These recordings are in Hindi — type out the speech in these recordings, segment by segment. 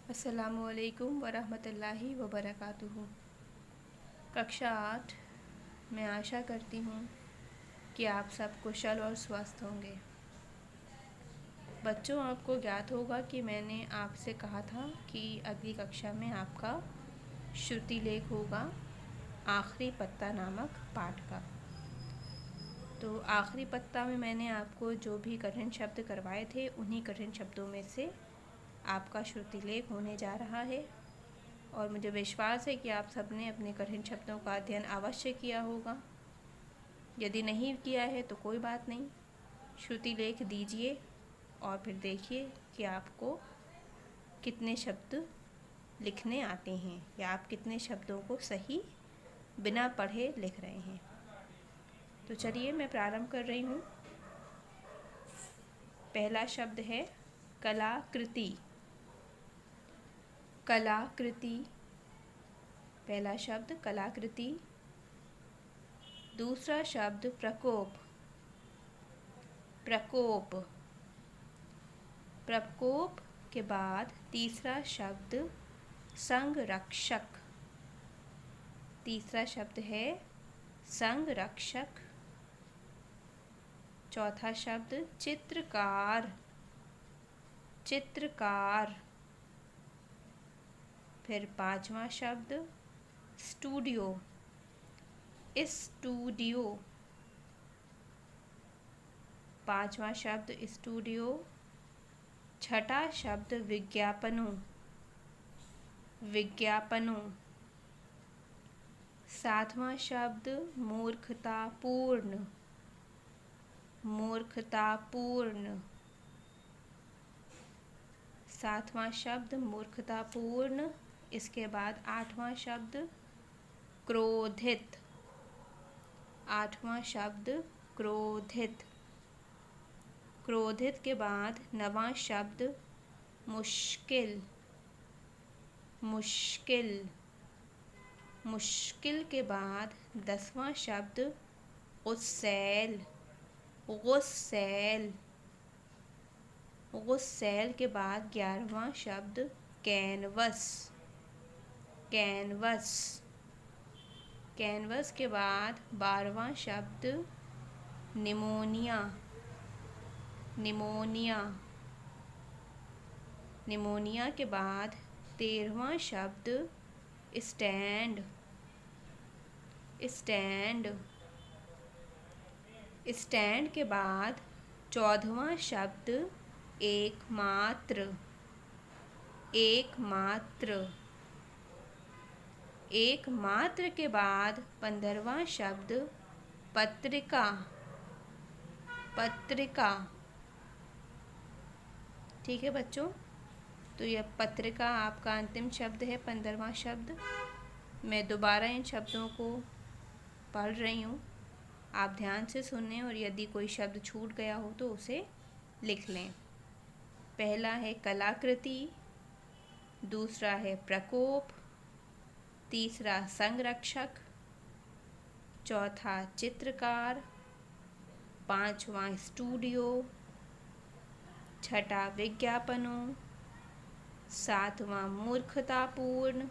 अस्सलामुअलैकुम वरहमतुल्लाहि वबरकातुहू। कक्षा 8। मैं आशा करती हूँ कि आप सब कुशल और स्वस्थ होंगे। बच्चों, आपको ज्ञात होगा कि मैंने आपसे कहा था कि अगली कक्षा में आपका श्रुति लेख होगा आखिरी पत्ता नामक पाठ का। तो आखिरी पत्ता में मैंने आपको जो भी कठिन शब्द करवाए थे उन्हीं कठिन शब्दों में से आपका श्रुति लेख होने जा रहा है। और मुझे विश्वास है कि आप सबने अपने कठिन शब्दों का अध्ययन अवश्य किया होगा। यदि नहीं किया है तो कोई बात नहीं, श्रुति लेख दीजिए और फिर देखिए कि आपको कितने शब्द लिखने आते हैं या आप कितने शब्दों को सही बिना पढ़े लिख रहे हैं। तो चलिए मैं प्रारंभ कर रही हूँ। पहला शब्द है कलाकृति। कलाकृति, पहला शब्द कलाकृति। दूसरा शब्द प्रकोप। प्रकोप, प्रकोप के बाद तीसरा शब्द संरक्षक। तीसरा शब्द है संरक्षक। चौथा शब्द चित्रकार। चित्रकार। फिर पांचवा शब्द स्टूडियो। स्टूडियो। पांचवा शब्द स्टूडियो। छठा शब्द विज्ञापनों। विज्ञापनों। सातवां शब्द मूर्खतापूर्ण। मूर्खतापूर्ण। सातवां शब्द मूर्खतापूर्ण। इसके बाद आठवां शब्द क्रोधित। आठवां शब्द क्रोधित। क्रोधित के बाद नवां शब्द मुश्किल। मुश्किल। मुश्किल के बाद 10वां शब्द गुस्सैल। गुस्सैल। गुस्सैल के बाद 11वां शब्द कैनवस। कैनवस। कैनवस के बाद 12वां शब्द निमोनिया। निमोनिया। निमोनिया के बाद 13वां शब्द स्टैंड। स्टैंड। स्टैंड के बाद 14वां शब्द एकमात्र। एकमात्र। एकमात्र के बाद 15वां शब्द पत्रिका। पत्रिका। ठीक है बच्चों, तो यह पत्रिका आपका अंतिम शब्द है, 15वां शब्द। मैं दोबारा इन शब्दों को पढ़ रही हूँ, आप ध्यान से सुनें और यदि कोई शब्द छूट गया हो तो उसे लिख लें। पहला है कलाकृति। दूसरा है प्रकोप। तीसरा संरक्षक। चौथा चित्रकार। पांचवा स्टूडियो। छठा विज्ञापनों। सातवां मूर्खतापूर्ण।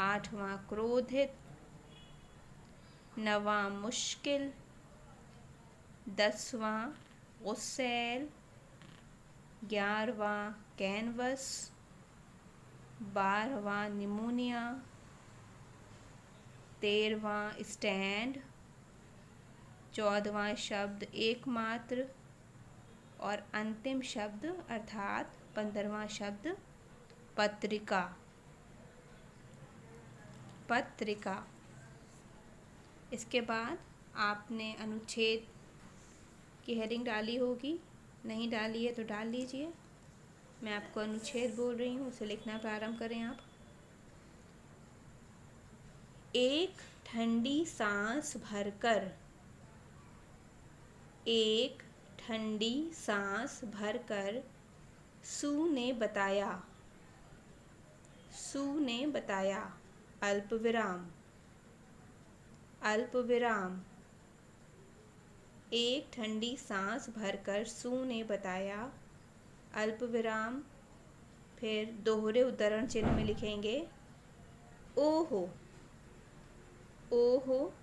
आठवां क्रोधित। नवां मुश्किल। 10वां गुस्सैल। 11वां कैनवस। 12वां निमोनिया। 13वां स्टैंड। 14वां शब्द एकमात्र और अंतिम शब्द अर्थात 15वां शब्द पत्रिका। पत्रिका। इसके बाद आपने अनुच्छेद की हेडिंग डाली होगी, नहीं डाली है तो डाल लीजिए। मैं आपको अनुच्छेद बोल रही हूँ, उसे लिखना प्रारंभ करें आप। एक ठंडी सांस भरकर। एक ठंडी सांस भरकर सू ने बताया। सू ने बताया। अल्पविराम। अल्पविराम। एक ठंडी सांस भरकर सू ने बताया। अल्पविराम। फिर दोहरे उद्धरण चिन्ह में लिखेंगे ओहो, ओहो,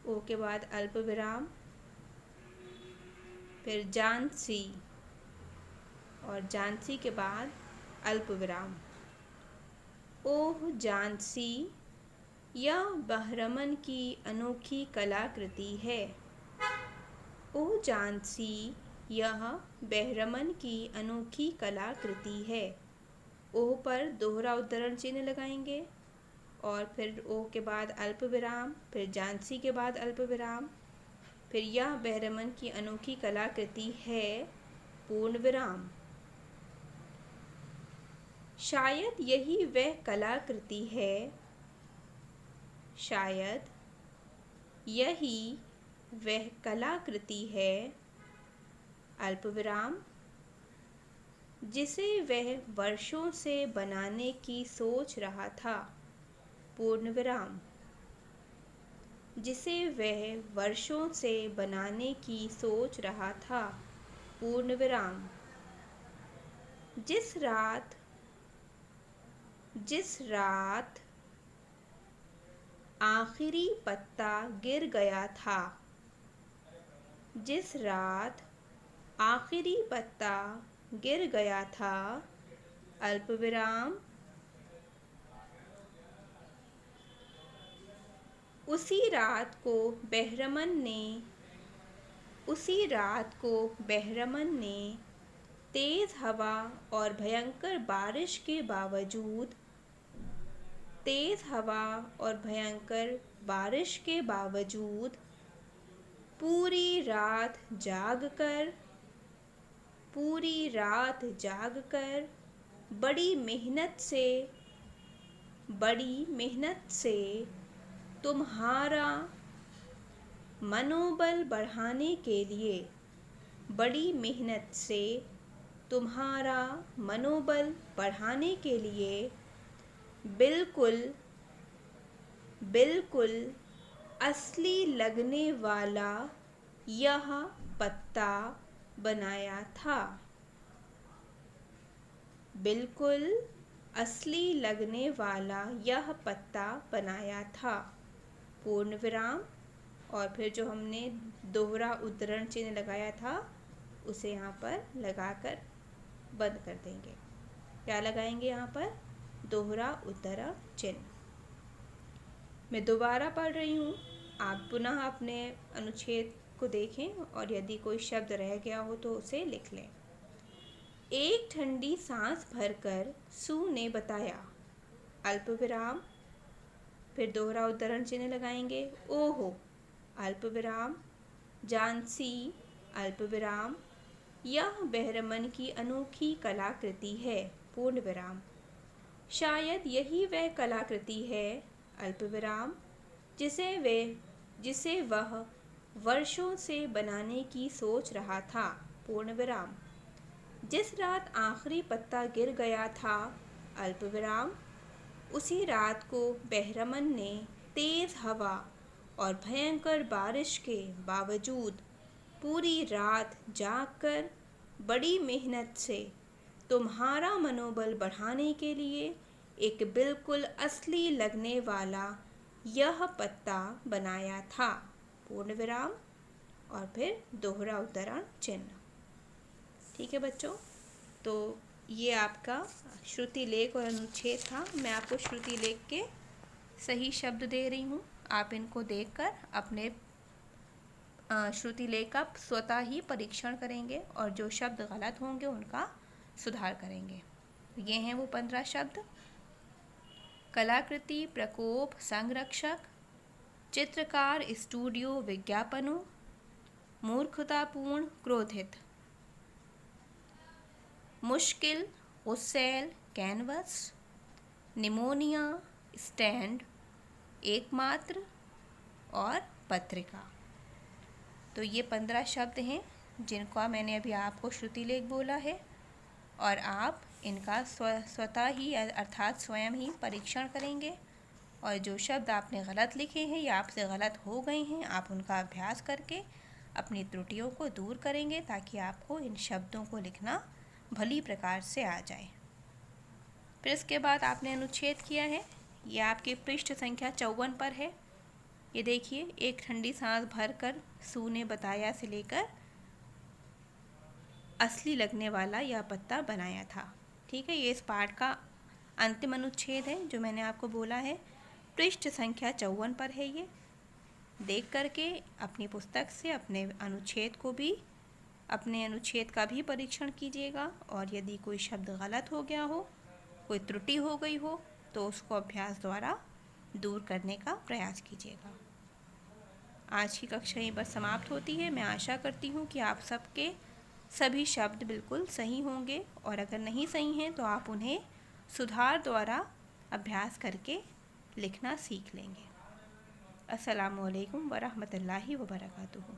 ओ के बाद अल्प विराम, फिर झांसी और झांसी के बाद अल्प विराम। ओह झांसी, यह बहरमन की अनोखी कलाकृति है। ओह झांसी, यह बहरमन की अनोखी कलाकृति है। ओह पर दोहरा उद्धरण चिन्ह लगाएंगे और फिर ओह के बाद अल्प विराम, फिर झांसी के बाद अल्प विराम, फिर यह बहरमन की अनोखी कलाकृति है पूर्ण विराम। शायद यही वह कलाकृति है, शायद यही वह कलाकृति है अल्प विराम, जिसे वह वर्षों से बनाने की सोच रहा था पूर्ण विराम, जिसे वह वर्षों से बनाने की सोच रहा था पूर्ण विराम। जिस रात आखिरी पत्ता गिर गया था, जिस रात आखिरी पत्ता गिर गया था अल्प विराम, उसी रात को बहरमन ने तेज हवा और भयंकर बारिश के बावजूद पूरी रात जागकर बड़ी मेहनत से तुम्हारा मनोबल बढ़ाने के लिए, बड़ी मेहनत से तुम्हारा मनोबल बढ़ाने के लिए बिल्कुल असली लगने वाला यह पत्ता बनाया था। बिल्कुल असली लगने वाला यह पत्ता बनाया था पूर्ण विराम। और फिर जो हमने दोहरा उद्धरण चिन्ह लगाया था उसे यहाँ पर लगाकर बंद कर देंगे। क्या लगाएंगे यहाँ पर? दोहरा उद्धरण चिन्ह। मैं दोबारा पढ़ रही हूँ, आप पुनः अपने अनुच्छेद को देखें और यदि कोई शब्द रह गया हो तो उसे लिख लें। एक ठंडी सांस भरकर सू ने बताया अल्प विराम, फिर दोहरा उद्धरण चिन्ह लगाएंगे ओहो अल्प विराम, झांसी अल्प विराम, यह बहरमन की अनोखी कलाकृति है पूर्ण विराम। शायद यही वह कलाकृति है अल्प विराम, जिसे वह वर्षों से बनाने की सोच रहा था पूर्ण विराम। जिस रात आखिरी पत्ता गिर गया था अल्प विराम, उसी रात को बहरमन ने तेज हवा और भयंकर बारिश के बावजूद पूरी रात जागकर बड़ी मेहनत से तुम्हारा मनोबल बढ़ाने के लिए एक बिल्कुल असली लगने वाला यह पत्ता बनाया था पूर्ण विराम और फिर दोहरा उद्धरण चिन्ह। ठीक है बच्चों, तो ये आपका श्रुति लेख और अनुच्छेद था। मैं आपको श्रुति लेख के सही शब्द दे रही हूँ, आप इनको देखकर अपने श्रुति लेख का स्वतः ही परीक्षण करेंगे और जो शब्द गलत होंगे उनका सुधार करेंगे। ये हैं वो 15 शब्द: कलाकृति, प्रकोप, संरक्षक, चित्रकार, स्टूडियो, विज्ञापनों, मूर्खतापूर्ण, क्रोधित, मुश्किल, गुस्सैल, कैनवस, निमोनिया, स्टैंड, एकमात्र और पत्रिका। तो ये 15 शब्द हैं जिनका मैंने अभी आपको श्रुति लेख बोला है और आप इनका स्वतः ही अर्थात स्वयं ही परीक्षण करेंगे और जो शब्द आपने गलत लिखे हैं या आपसे गलत हो गए हैं आप उनका अभ्यास करके अपनी त्रुटियों को दूर करेंगे ताकि आपको इन शब्दों को लिखना भली प्रकार से आ जाए। फिर इसके बाद आपने अनुच्छेद किया है। ये आपके पृष्ठ संख्या 54 पर है। ये देखिए, एक ठंडी सांस भरकर सू ने बताया से लेकर असली लगने वाला यह पत्ता बनाया था। ठीक है, ये इस पाठ का अंतिम अनुच्छेद है जो मैंने आपको बोला है। पृष्ठ संख्या 54 पर है। ये देख करके अपनी पुस्तक से अपने अनुच्छेद का भी परीक्षण कीजिएगा, और यदि कोई शब्द गलत हो गया हो, कोई त्रुटि हो गई हो, तो उसको अभ्यास द्वारा दूर करने का प्रयास कीजिएगा। आज की कक्षा यहीं पर समाप्त होती है। मैं आशा करती हूँ कि आप सबके सभी शब्द बिल्कुल सही होंगे, और अगर नहीं सही हैं तो आप उन्हें सुधार द्वारा अभ्यास करके लिखना सीख लेंगे। अस्सलामु अलैकुम वरहमतुल्लाहि वबरकातुहू।